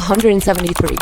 173.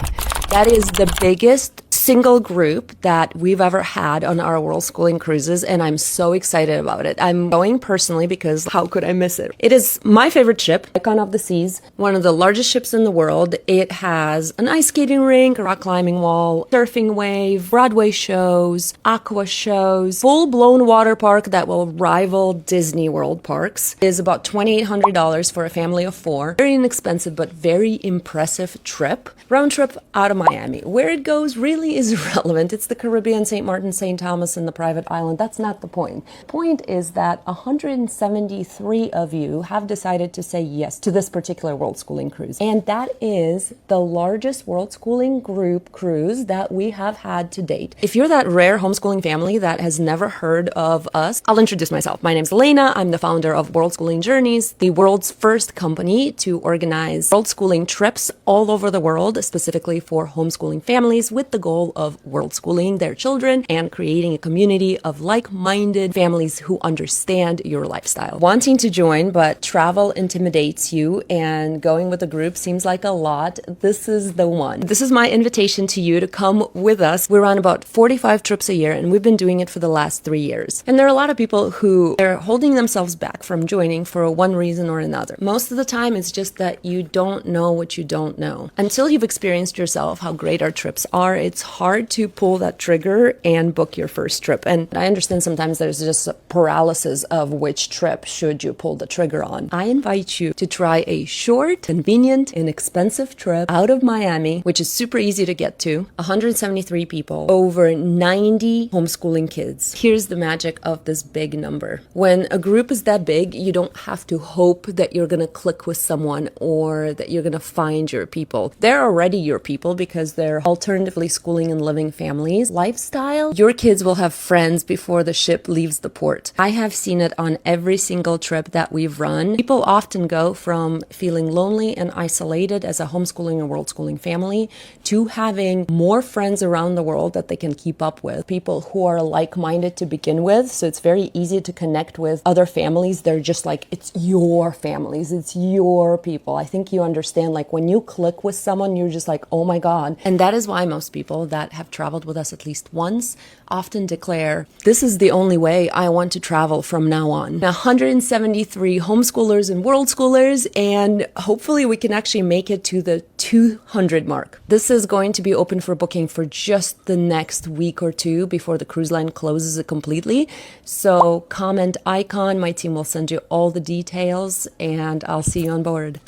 That is the biggest single group that we've ever had on our World Schooling cruises, and I'm so excited about it. I'm going personally because how could I miss it? It is my favorite ship, Icon of the Seas, one of the largest ships in the world. It has an ice skating rink, a rock climbing wall, surfing wave, Broadway shows, aqua shows, full-blown water park that will rival Disney World parks. It is about $2,800 for a family of 4. Very inexpensive but very impressive trip. Round trip out of Miami. Where it goes really is irrelevant. It's the Caribbean, St. Martin, St. Thomas, and the private island. That's not the point. The point is that 173 of you have decided to say yes to this particular World Schooling cruise. And that is the largest World Schooling group cruise that we have had to date. If you're that rare homeschooling family that has never heard of us, I'll introduce myself. My name's Elena. I'm the founder of Worldschooling Journeys, the world's first company to organize World Schooling trips all over the world, specifically for homeschooling families, with the goal of world schooling their children and creating a community of like-minded families who understand your lifestyle. Wanting to join, but travel intimidates you and going with a group seems like a lot, this is the one. This is my invitation to you to come with us. We're on about 45 trips a year, and we've been doing it for the last 3 years. And there are a lot of people who are holding themselves back from joining for one reason or another. Most of the time, it's just that you don't know what you don't know. Until you've experienced yourself how great our trips are, it's hard to pull that trigger and book your first trip. And I understand sometimes there's just a paralysis of which trip should you pull the trigger on. I invite you to try a short, convenient, inexpensive trip out of Miami, which is super easy to get to. 173 people, over 90 homeschooling kids. Here's the magic of this big number. When a group is that big, you don't have to hope that you're going to click with someone or that you're going to find your people. They're already your people because they're alternatively schooling and living families. Lifestyle, your kids will have friends before the ship leaves the port. I have seen it on every single trip that we've run. People often go from feeling lonely and isolated as a homeschooling or world schooling family to having more friends around the world that they can keep up with. People who are like-minded to begin with, so it's very easy to connect with other families. They're just like, it's your families, it's your people. I think you understand, like when you click with someone, you're just like, oh my God. And that is why most people that have traveled with us at least once often declare, this is the only way I want to travel from now on. 173 homeschoolers and world schoolers, and hopefully we can actually make it to the 200 mark. This is going to be open for booking for just the next week or two before the cruise line closes it completely. So comment Icon, my team will send you all the details, and I'll see you on board.